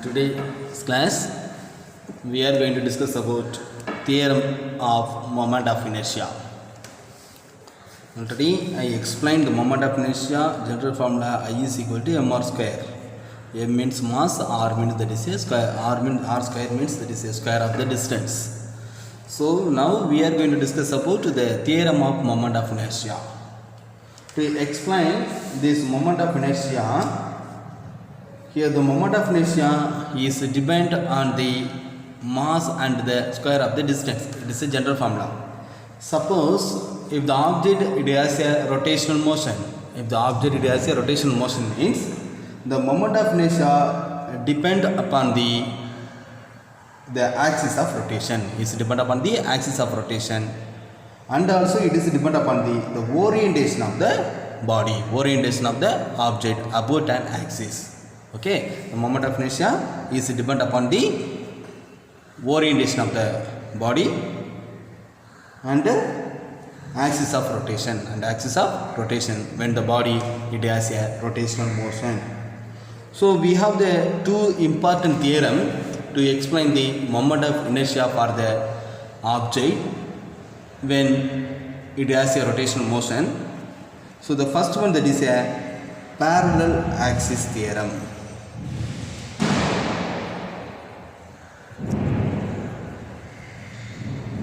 Today's class we are going to discuss about theorem of moment of inertia. Already I explained the moment of inertia general formula I is equal to mr square. M means mass, r means that is a square, r square means that is a square of the distance. So now we are going to discuss about the theorem of moment of inertia. To explain this moment of inertia, here the moment of inertia is dependent on the mass and the square of the distance. It is a general formula. Suppose if the object it has a rotational motion, means the moment of inertia depend upon the axis of rotation. Is depend upon the axis of rotation, and also it is depend upon the orientation of the body, orientation of the object about an axis. Okay, the moment of inertia is depend upon the orientation of the body and axis of rotation, when the body it has a rotational motion. So we have the two important theorem to explain the moment of inertia for the object when it has a rotational motion. So the first one, that is a parallel axis theorem.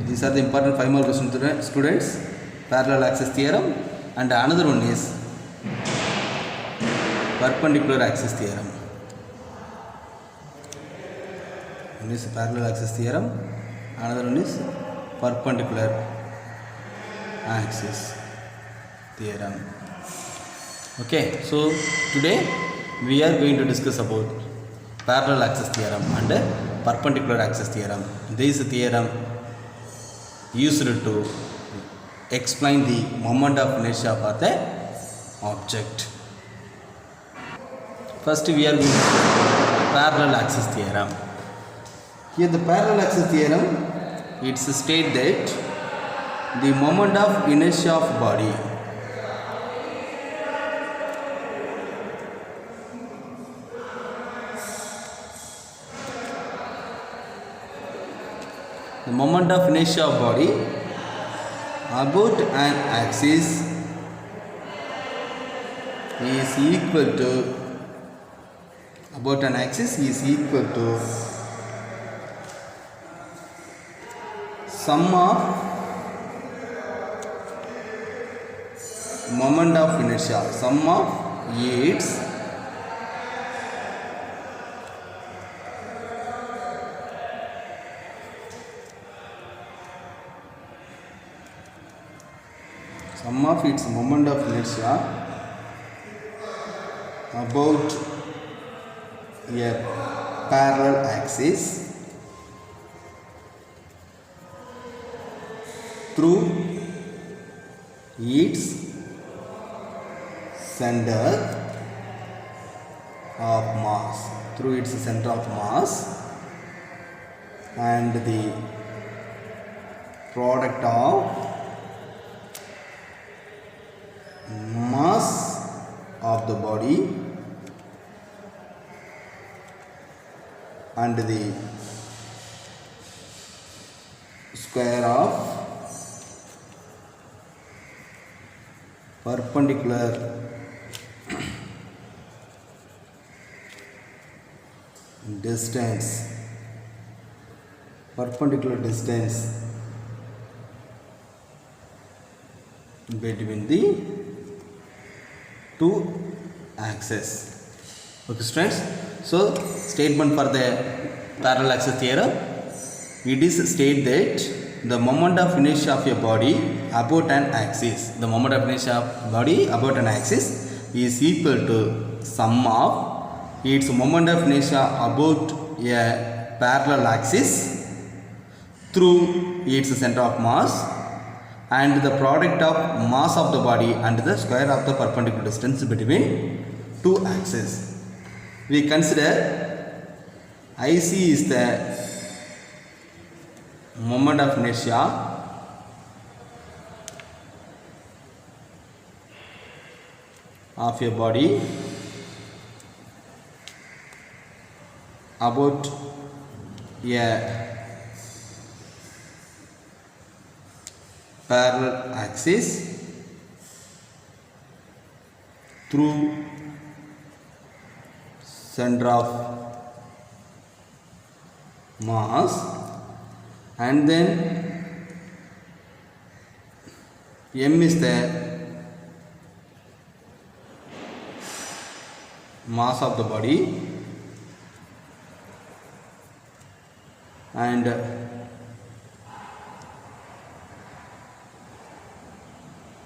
These are the important 5 more questions, students. Parallel axis theorem, and another one is perpendicular axis theorem. One is parallel axis theorem, another one is perpendicular axis theorem. Okay, so today we are going to discuss about parallel axis theorem and perpendicular axis theorem. This theorem used to explain the moment of inertia for the object. First we are going to discuss parallel axis theorem. Here the parallel axis theorem, it states that the moment of inertia of body about an axis is equal to sum of moment of inertia, sum of its moment of inertia about a parallel axis through its center of mass, and the product of mass of the body and the square of perpendicular distance between the two axes. Okay, students. So statement for the parallel axis theorem, it is state that the moment of inertia of a body about an axis, is equal to sum of its moment of inertia about a parallel axis through its center of mass and the product of mass of the body and the square of the perpendicular distance between two axes. We consider IC is the moment of inertia of a body about a parallel axis through center of mass, and then m is the mass of the body, and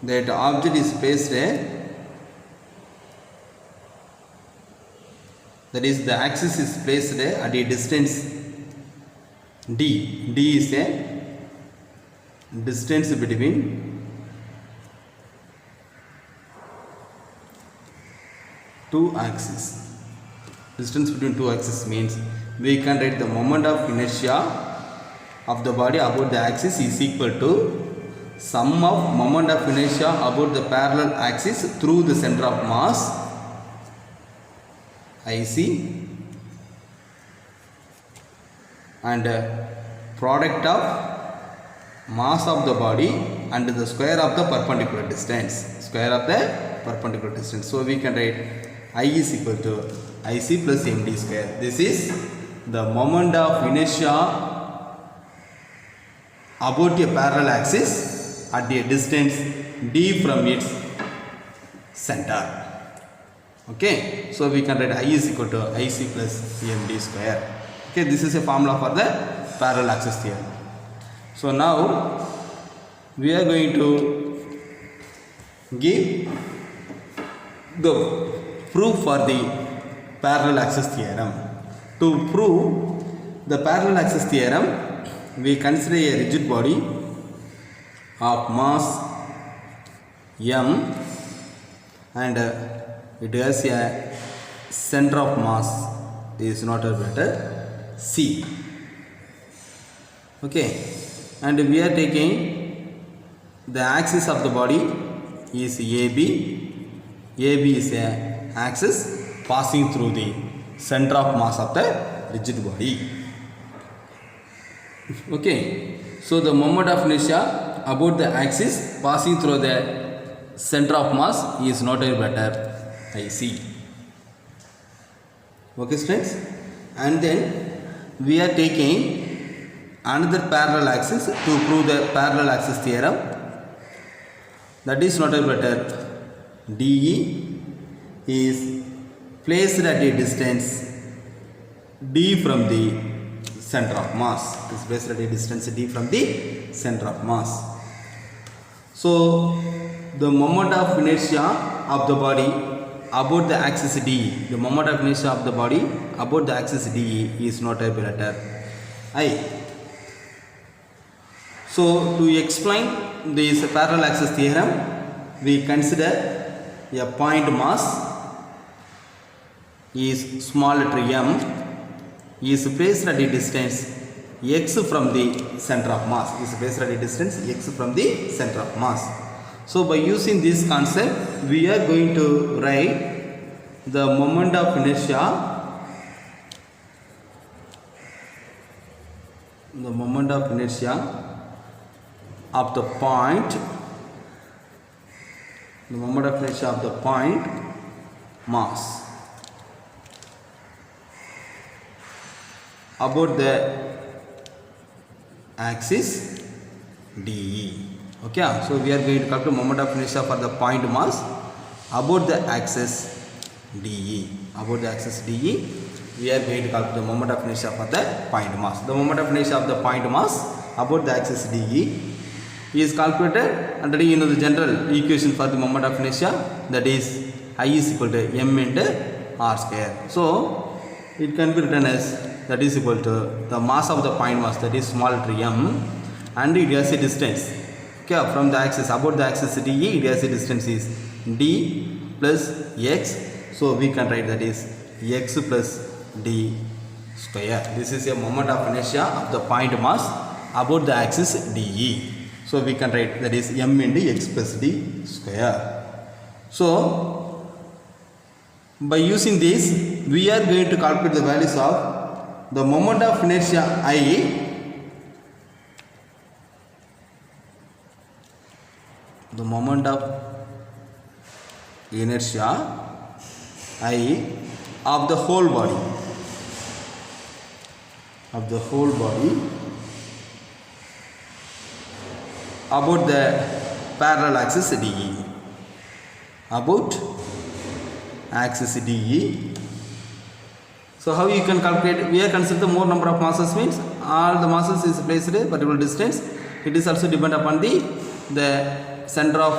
that object is placed, that is the axis is placed at a distance d. D is a distance between two axes. Distance between two axes means we can write the moment of inertia of the body about the axis is equal to sum of moment of inertia about the parallel axis through the center of mass IC and product of mass of the body and the square of the perpendicular distance. Square of the perpendicular distance. So we can write I is equal to IC plus MD square. This is the moment of inertia about a parallel axis at a distance d from its center. Okay, so we can write I is equal to IC plus MD square. Okay, this is a formula for the parallel axis theorem. So now we are going to give the proof for the parallel axis theorem. To prove the parallel axis theorem, we consider a rigid body of mass m and it has a center of mass is not a better C. Okay, and we are taking the axis of the body is AB. AB is a axis passing through the center of mass of the rigid body. Okay, so the moment of inertia about the axis passing through the center of mass is not a better IC. Okay, students, and then we are taking another parallel axis to prove the parallel axis theorem. That is not a better DE is placed at a distance d from the center of mass. It is placed at a distance d from the center of mass. So the moment of inertia of the body about the axis DE, the moment of inertia of the body about the axis DE is not a letter I. So to explain this parallel axis theorem, we consider a point mass is small letter m is placed at a distance x from the center of mass, is placed at a distance x from the center of mass. So by using this concept, we are going to write the moment of inertia, of the point, the moment of inertia of the point mass about the axis DE. Okay, so we are going to calculate moment of inertia for the point mass about the axis DE. About the axis DE, we are going to calculate the moment of inertia for the point mass. The moment of inertia of the point mass about the axis DE is calculated under the general equation for the moment of inertia, that is I is equal to m into r square. So it can be written as that is equal to the mass of the point mass, that is small letter m, and it has a distance, okay, from the axis about the axis DE, it has a distance is d plus x. So we can write that is x plus d square. This is a moment of inertia of the point mass about the axis DE. So we can write that is m into x plus d square. So by using this, we are going to calculate the values of the moment of inertia I, the moment of inertia I of the whole body, about the parallel axis DE, about axis DE. So how you can calculate? We are consider the more number of masses means all the masses is placed at a particular distance. It is also depend upon the center of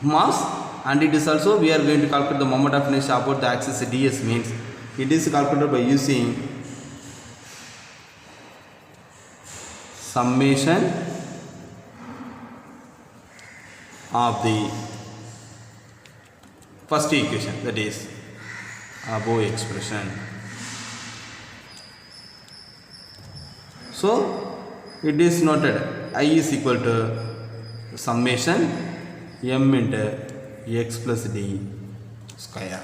mass, and it is also we are going to calculate the moment of inertia about the axis ds means it is calculated by using summation of the first equation, that is above expression. So it is noted I is equal to summation m into x plus d square.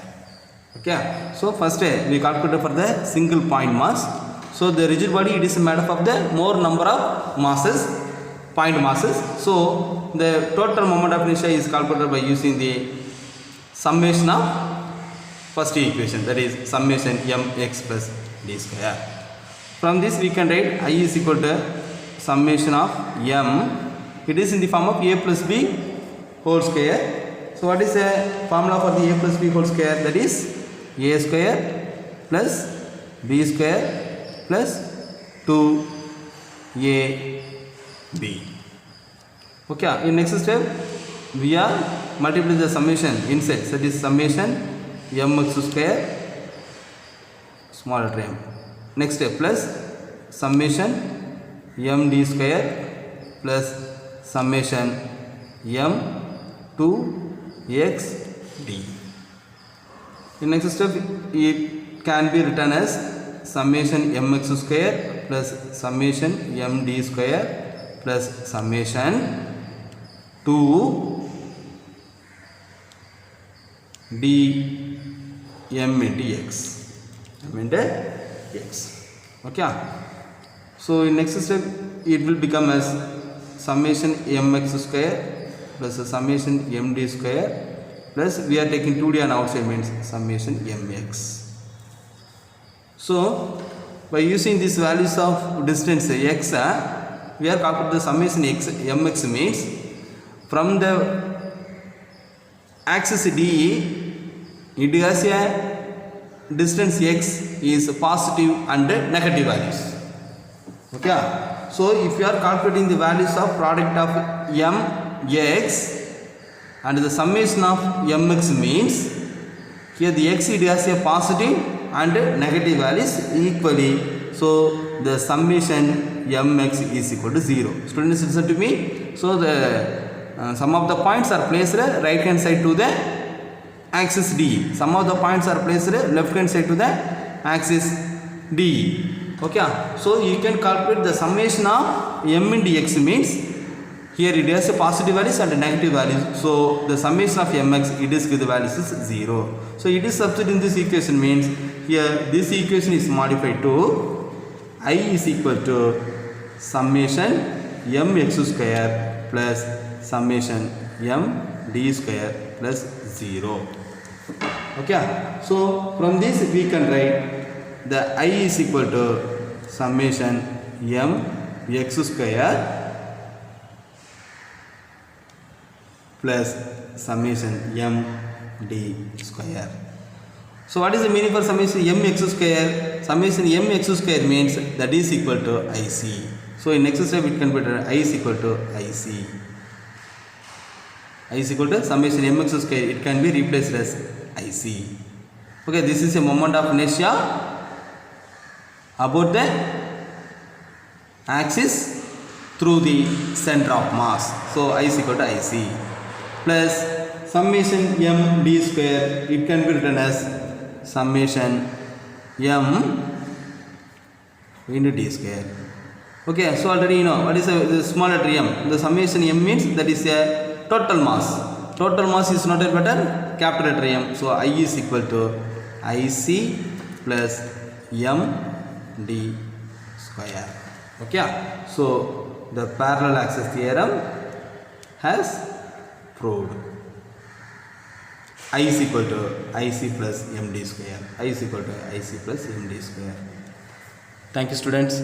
Okay, so first we calculate for the single point mass. So the rigid body, it is made up of the more number of masses, point masses. So the total moment of inertia is calculated by using the summation of first equation, that is summation mx plus d square. From this we can write I is equal to summation of m. It is in the form of a plus b whole square. So what is the formula for the a plus b whole square? That is a square plus b square plus 2ab. Okay, in next step we are multiply the summation inside, that is summation mx square small letter m. Next step plus summation md square plus summation m to xd. In next step it can be written as summation mx square plus summation md square plus summation 2 d m into x, m into x. Okay, so in next step it will become as summation mx square plus summation md square plus we are taking 2d on outside means summation mx. So by using these values of distance x, we are calculating the summation x mx means from the axis DE, it has a distance x is positive and negative values. Okay, so if you are calculating the values of product of mx and the summation of mx means here the x it has a positive and negative values equally, so the summation mx is equal to 0. Students, listen to me. So the some of the points are placed right hand side to the axis D. Some of the points are placed left hand side to the axis D. Okay, so you can calculate the summation of m into x means here it has a positive values and negative values. So the summation of mx, it is with the values is 0. So it is substituted in this equation means here this equation is modified to I is equal to summation mx square plus summation md square plus 0. Okay, so from this we can write the I is equal to summation mx square plus summation md square. So what is the meaning for summation mx square? Summation mx square means that is equal to IC. So in next step it can be written I is equal to IC. I is equal to summation mx square, it can be replaced as IC. Okay, this is a moment of inertia about the axis through the center of mass. So I is equal to IC plus summation md square, it can be written as summation m into d square. Okay, so already you know what is the small letter m. The summation m means that is a total mass. Total mass is noted better capital letter M. So I is equal to IC plus m d square. Okay, so the parallel axis theorem has proved. I is equal to IC plus MD square. I is equal to IC plus MD square. Thank you, students.